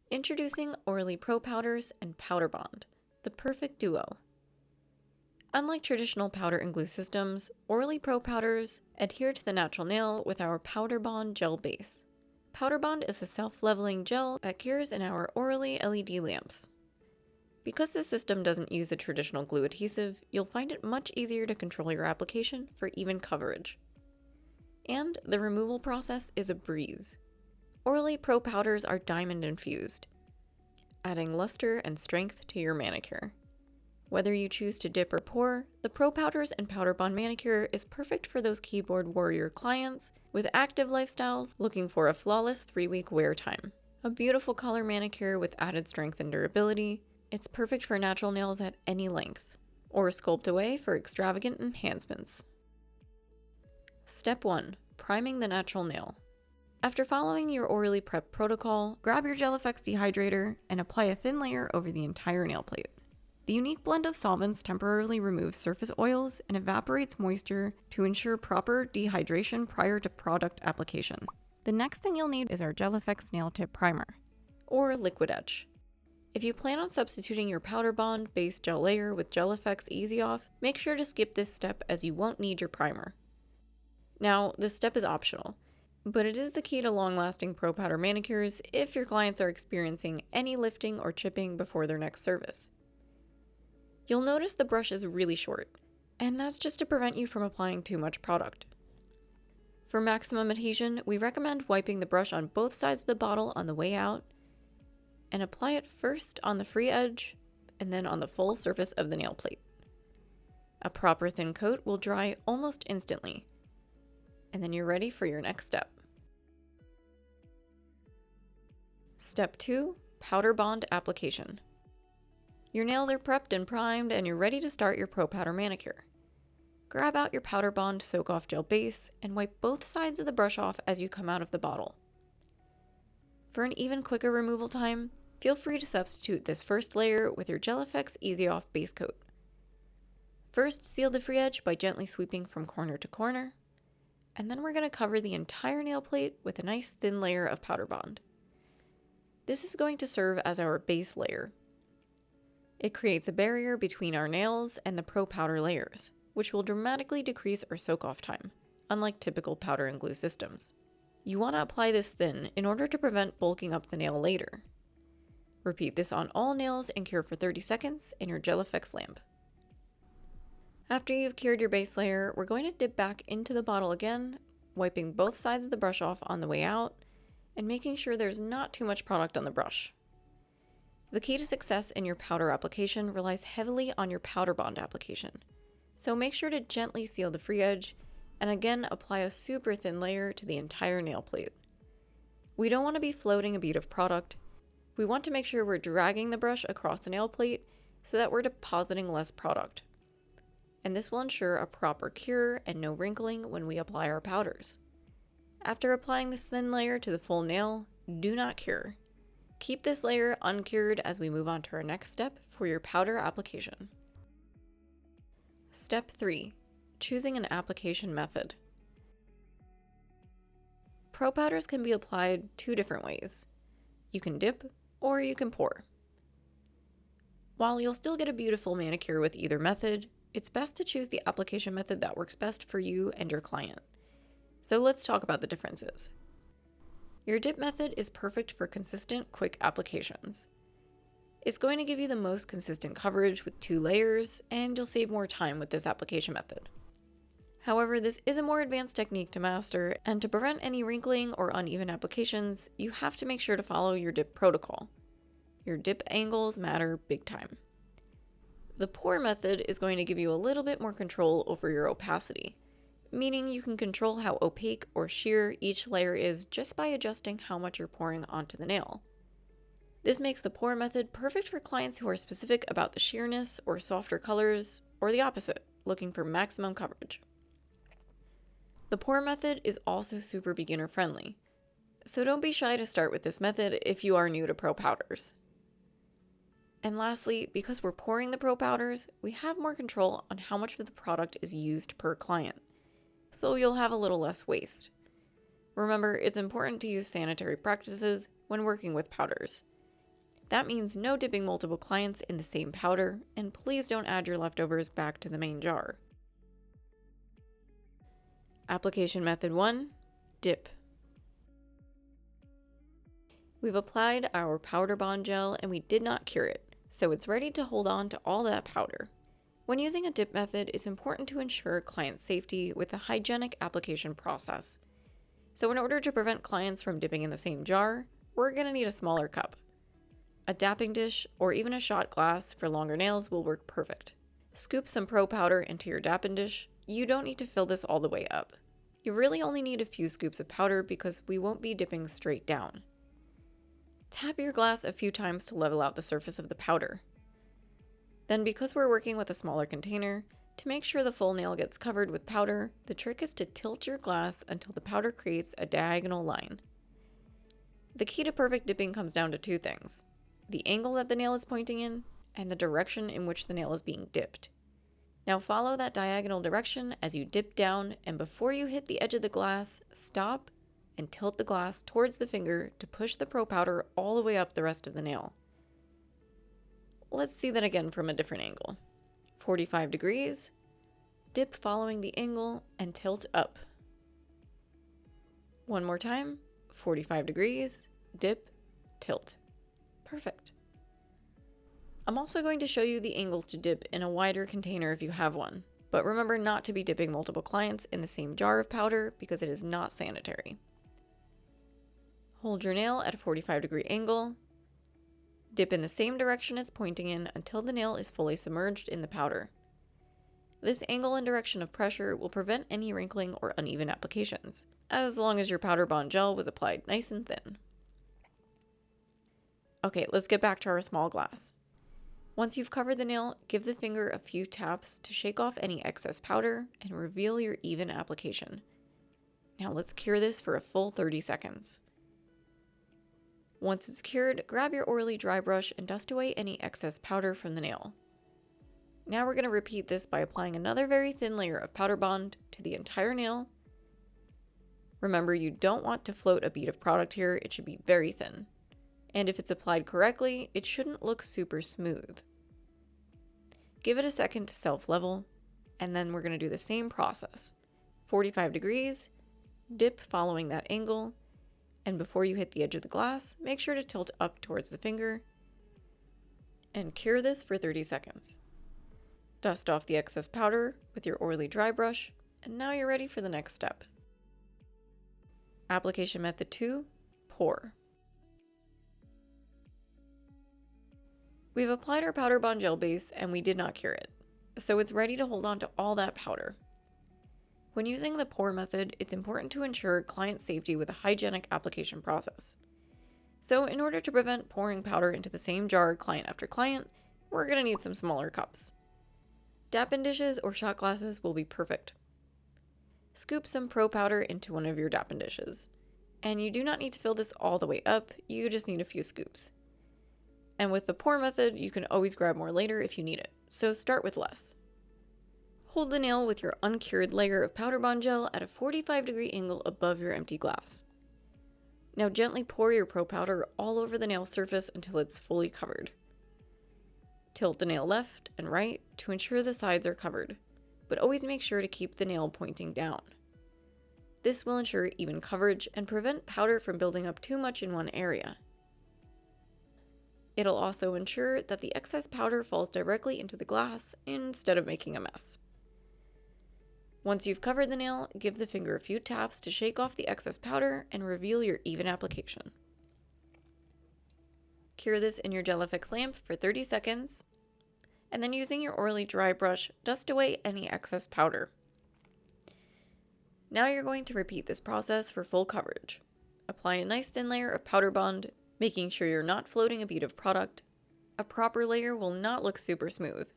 Introducing ORLY Pro Powders and Powder Bond, the perfect duo. Unlike traditional powder and glue systems, ORLY Pro Powders adhere to the natural nail with our Powder Bond gel base. Powder Bond is a self-leveling gel that cures in our ORLY LED lamps. Because this system doesn't use a traditional glue adhesive, you'll find it much easier to control your application for even coverage. And the removal process is a breeze. ORLY Pro Powders are diamond infused, adding luster and strength to your manicure. Whether you choose to dip or pour, the Pro Powders and Powder Bond manicure is perfect for those keyboard warrior clients with active lifestyles looking for a flawless 3-week wear time. A beautiful color manicure with added strength and durability, it's perfect for natural nails at any length, or sculpt away for extravagant enhancements. Step 1. Priming the natural nail. After following your ORLY prep protocol, grab your Geleffects dehydrator and apply a thin layer over the entire nail plate. The unique blend of solvents temporarily removes surface oils and evaporates moisture to ensure proper dehydration prior to product application. The next thing you'll need is our Geleffects Nail Tip Primer, or Liquid Etch. If you plan on substituting your Powder Bond base gel layer with Geleffects Easy Off, make sure to skip this step as you won't need your primer. Now, this step is optional, but it is the key to long-lasting Pro Powder manicures if your clients are experiencing any lifting or chipping before their next service. You'll notice the brush is really short, and that's just to prevent you from applying too much product. For maximum adhesion, we recommend wiping the brush on both sides of the bottle on the way out, and apply it first on the free edge, and then on the full surface of the nail plate. A proper thin coat will dry almost instantly, and then you're ready for your next step. Step 2. Powder Bond application. Your nails are prepped and primed and you're ready to start your Pro Powder manicure. Grab out your Powder Bond soak-off gel base and wipe both sides of the brush off as you come out of the bottle. For an even quicker removal time, feel free to substitute this first layer with your Geleffects Easy Off base coat. First, seal the free edge by gently sweeping from corner to corner, and then we're going to cover the entire nail plate with a nice thin layer of Powder Bond. This is going to serve as our base layer. It creates a barrier between our nails and the Pro Powder layers, which will dramatically decrease our soak-off time, unlike typical powder and glue systems. You want to apply this thin in order to prevent bulking up the nail later. Repeat this on all nails and cure for 30 seconds in your Geleffects lamp. After you've cured your base layer, we're going to dip back into the bottle again, wiping both sides of the brush off on the way out, and making sure there's not too much product on the brush. The key to success in your powder application relies heavily on your Powder Bond application, so make sure to gently seal the free edge and again apply a super thin layer to the entire nail plate. We don't want to be floating a bead of product. We want to make sure we're dragging the brush across the nail plate so that we're depositing less product. And this will ensure a proper cure and no wrinkling when we apply our powders. After applying this thin layer to the full nail, do not cure. Keep this layer uncured as we move on to our next step for your powder application. Step 3. Choosing an application method. Pro Powders can be applied 2 different ways. You can dip or you can pour. While you'll still get a beautiful manicure with either method, it's best to choose the application method that works best for you and your client. So let's talk about the differences. Your dip method is perfect for consistent, quick applications. It's going to give you the most consistent coverage with 2 layers, and you'll save more time with this application method. However, this is a more advanced technique to master, and to prevent any wrinkling or uneven applications, you have to make sure to follow your dip protocol. Your dip angles matter big time. The pour method is going to give you a little bit more control over your opacity, meaning you can control how opaque or sheer each layer is just by adjusting how much you're pouring onto the nail. This makes the pour method perfect for clients who are specific about the sheerness or softer colors, or the opposite, looking for maximum coverage. The pour method is also super beginner friendly, so don't be shy to start with this method if you are new to Pro Powders. And lastly, because we're pouring the Pro Powders, we have more control on how much of the product is used per client, so you'll have a little less waste. Remember, it's important to use sanitary practices when working with powders. That means no dipping multiple clients in the same powder, and please don't add your leftovers back to the main jar. Application method 1, dip. We've applied our powder bond gel and we did not cure it, so it's ready to hold on to all that powder. When using a dip method, it's important to ensure client safety with a hygienic application process. So in order to prevent clients from dipping in the same jar, we're going to need a smaller cup. A dapping dish or even a shot glass for longer nails will work perfect. Scoop some Pro powder into your dapping dish. You don't need to fill this all the way up. You really only need a few scoops of powder because we won't be dipping straight down. Tap your glass a few times to level out the surface of the powder. Then, because we're working with a smaller container, to make sure the full nail gets covered with powder, the trick is to tilt your glass until the powder creates a diagonal line. The key to perfect dipping comes down to two things: the angle that the nail is pointing in, and the direction in which the nail is being dipped. Now follow that diagonal direction as you dip down, and before you hit the edge of the glass, stop and tilt the glass towards the finger to push the Pro powder all the way up the rest of the nail. Let's see that again from a different angle. 45 degrees, dip following the angle, and tilt up. One more time, 45 degrees, dip, tilt. Perfect. I'm also going to show you the angles to dip in a wider container if you have one, but remember not to be dipping multiple clients in the same jar of powder because it is not sanitary. Hold your nail at a 45-degree angle. Dip in the same direction it's pointing in until the nail is fully submerged in the powder. This angle and direction of pressure will prevent any wrinkling or uneven applications, as long as your powder bond gel was applied nice and thin. Okay, let's get back to our small glass. Once you've covered the nail, give the finger a few taps to shake off any excess powder and reveal your even application. Now let's cure this for a full 30 seconds. Once it's cured, grab your oily dry brush and dust away any excess powder from the nail. Now we're going to repeat this by applying another very thin layer of powder bond to the entire nail. Remember, you don't want to float a bead of product here, it should be very thin. And if it's applied correctly, it shouldn't look super smooth. Give it a second to self-level, and then we're going to do the same process. 45 degrees, dip following that angle, and before you hit the edge of the glass, make sure to tilt up towards the finger, and cure this for 30 seconds. Dust off the excess powder with your oily dry brush, and now you're ready for the next step. Application method 2, pour. We've applied our powder bond gel base and we did not cure it, so it's ready to hold on to all that powder. When using the pour method, it's important to ensure client safety with a hygienic application process. So in order to prevent pouring powder into the same jar client after client, we're going to need some smaller cups. Dapping dishes or shot glasses will be perfect. Scoop some Pro powder into one of your dapping dishes. And you do not need to fill this all the way up, you just need a few scoops. And with the pour method, you can always grab more later if you need it, so start with less. Hold the nail with your uncured layer of powder bond gel at a 45-degree angle above your empty glass. Now gently pour your Pro powder all over the nail surface until it's fully covered. Tilt the nail left and right to ensure the sides are covered, but always make sure to keep the nail pointing down. This will ensure even coverage and prevent powder from building up too much in one area. It'll also ensure that the excess powder falls directly into the glass instead of making a mess. Once you've covered the nail, give the finger a few taps to shake off the excess powder and reveal your even application. Cure this in your Gelifix lamp for 30 seconds, and then using your oily dry brush, dust away any excess powder. Now you're going to repeat this process for full coverage. Apply a nice thin layer of powder bond, making sure you're not floating a bead of product. A proper layer will not look super smooth.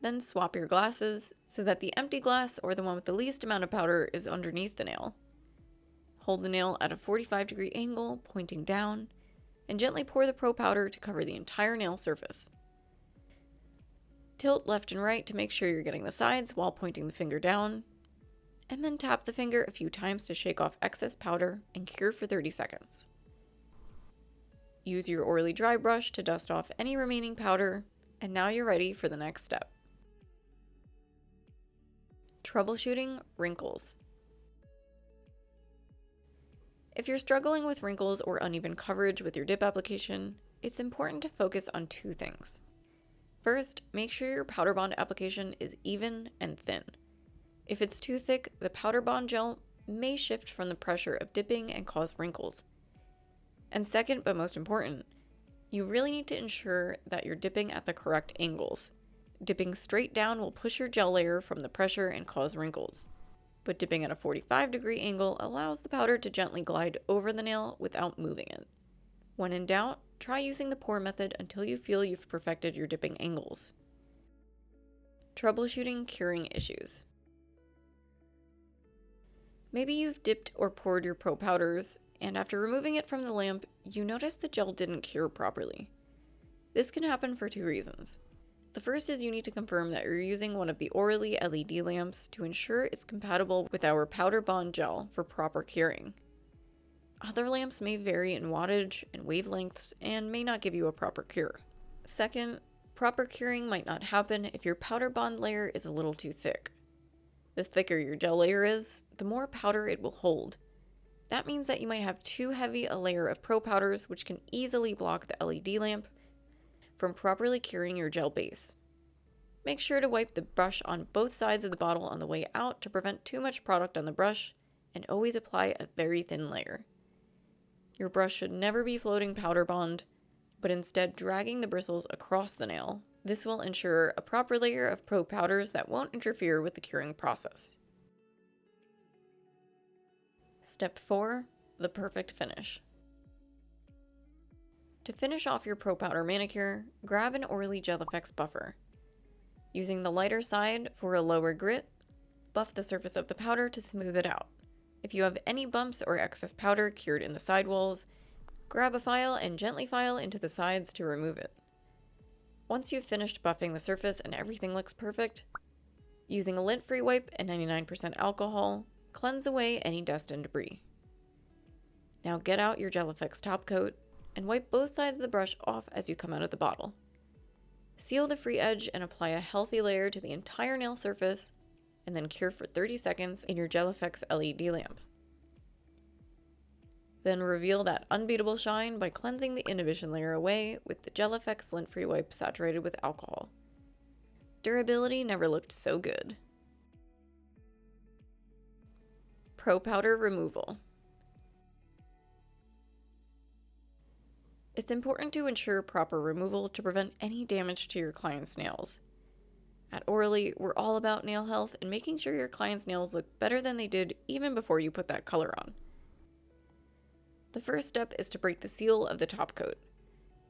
Then swap your glasses so that the empty glass or the one with the least amount of powder is underneath the nail. Hold the nail at a 45-degree angle, pointing down, and gently pour the Pro powder to cover the entire nail surface. Tilt left and right to make sure you're getting the sides while pointing the finger down, and then tap the finger a few times to shake off excess powder and cure for 30 seconds. Use your Orly dry brush to dust off any remaining powder, and now you're ready for the next step. Troubleshooting wrinkles. If you're struggling with wrinkles or uneven coverage with your dip application, it's important to focus on two things. First, make sure your powder bond application is even and thin. If it's too thick, the powder bond gel may shift from the pressure of dipping and cause wrinkles. And second, but most important, you really need to ensure that you're dipping at the correct angles. Dipping straight down will push your gel layer from the pressure and cause wrinkles. But dipping at a 45-degree angle allows the powder to gently glide over the nail without moving it. When in doubt, try using the pour method until you feel you've perfected your dipping angles. Troubleshooting curing issues. Maybe you've dipped or poured your Pro Powders, and after removing it from the lamp, you notice the gel didn't cure properly. This can happen for two reasons. The first is you need to confirm that you're using one of the ORLY LED lamps to ensure it's compatible with our powder bond gel for proper curing. Other lamps may vary in wattage and wavelengths and may not give you a proper cure. Second, proper curing might not happen if your powder bond layer is a little too thick. The thicker your gel layer is, the more powder it will hold. That means that you might have too heavy a layer of Pro Powders, which can easily block the LED lamp from properly curing your gel base. Make sure to wipe the brush on both sides of the bottle on the way out to prevent too much product on the brush, and always apply a very thin layer. Your brush should never be floating powder bond, but instead dragging the bristles across the nail. This will ensure a proper layer of Pro Powders that won't interfere with the curing process. Step 4. The perfect finish. To finish off your Pro Powder manicure, grab an Orly Gel Effects buffer. Using the lighter side for a lower grit, buff the surface of the powder to smooth it out. If you have any bumps or excess powder cured in the sidewalls, grab a file and gently file into the sides to remove it. Once you've finished buffing the surface and everything looks perfect, using a lint-free wipe and 99% alcohol, cleanse away any dust and debris. Now get out your Gel Effects top coat and wipe both sides of the brush off as you come out of the bottle. Seal the free edge and apply a healthy layer to the entire nail surface, and then cure for 30 seconds in your Gel Effects LED lamp. Then reveal that unbeatable shine by cleansing the inhibition layer away with the Gel Effects lint-free wipe saturated with alcohol. Durability never looked so good. Pro Powder removal. It's important to ensure proper removal to prevent any damage to your client's nails. At Orly, we're all about nail health and making sure your client's nails look better than they did even before you put that color on. The first step is to break the seal of the top coat.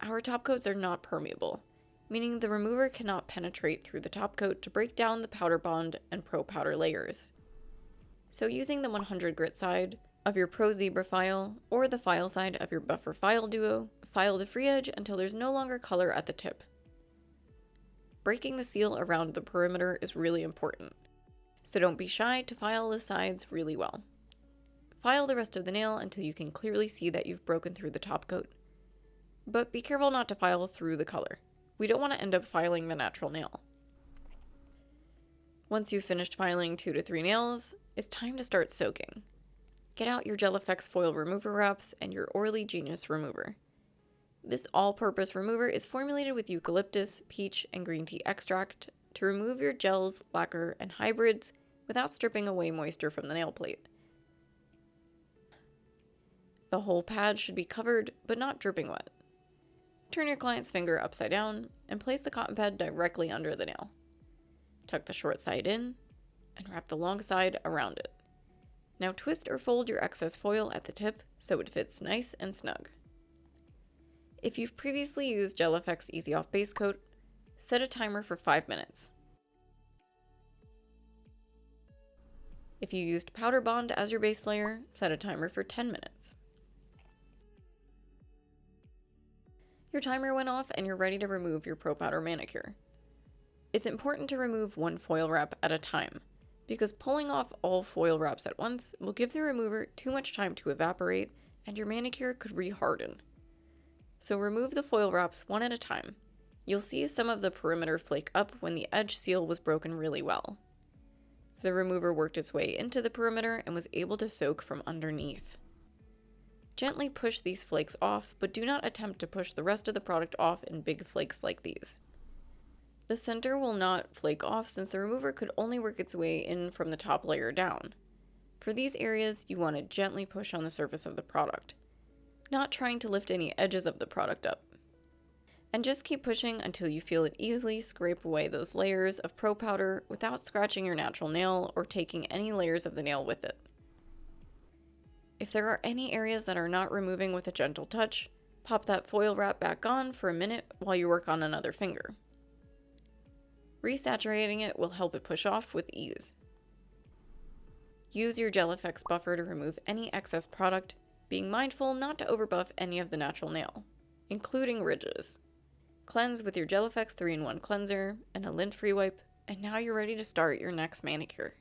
Our top coats are not permeable, meaning the remover cannot penetrate through the top coat to break down the powder bond and Pro Powder layers. So using the 100 grit side of your Pro Zebra file or the file side of your Buffer file duo, file the free edge until there's no longer color at the tip. Breaking the seal around the perimeter is really important, so don't be shy to file the sides really well. File the rest of the nail until you can clearly see that you've broken through the top coat. But be careful not to file through the color. We don't want to end up filing the natural nail. Once you've finished filing 2 to 3 nails, it's time to start soaking. Get out your Gel Effects foil remover wraps and your Orly Genius remover. This all-purpose remover is formulated with eucalyptus, peach, and green tea extract to remove your gels, lacquer, and hybrids without stripping away moisture from the nail plate. The whole pad should be covered, but not dripping wet. Turn your client's finger upside down and place the cotton pad directly under the nail. Tuck the short side in and wrap the long side around it. Now twist or fold your excess foil at the tip so it fits nice and snug. If you've previously used Gel Effects Easy Off Base Coat, set a timer for 5 minutes. If you used Powder Bond as your base layer, set a timer for 10 minutes. Your timer went off and you're ready to remove your Pro Powder manicure. It's important to remove one foil wrap at a time, because pulling off all foil wraps at once will give the remover too much time to evaporate and your manicure could re-harden. So remove the foil wraps one at a time. You'll see some of the perimeter flake up when the edge seal was broken really well. The remover worked its way into the perimeter and was able to soak from underneath. Gently push these flakes off, but do not attempt to push the rest of the product off in big flakes like these. The center will not flake off since the remover could only work its way in from the top layer down. For these areas, you want to gently push on the surface of the product, not trying to lift any edges of the product up. And just keep pushing until you feel it easily scrape away those layers of Pro Powder without scratching your natural nail or taking any layers of the nail with it. If there are any areas that are not removing with a gentle touch, pop that foil wrap back on for a minute while you work on another finger. Resaturating it will help it push off with ease. Use your Gel Effects buffer to remove any excess product, being mindful not to overbuff any of the natural nail, including ridges. Cleanse with your Gel Effects 3-in-1 cleanser and a lint-free wipe, and now you're ready to start your next manicure.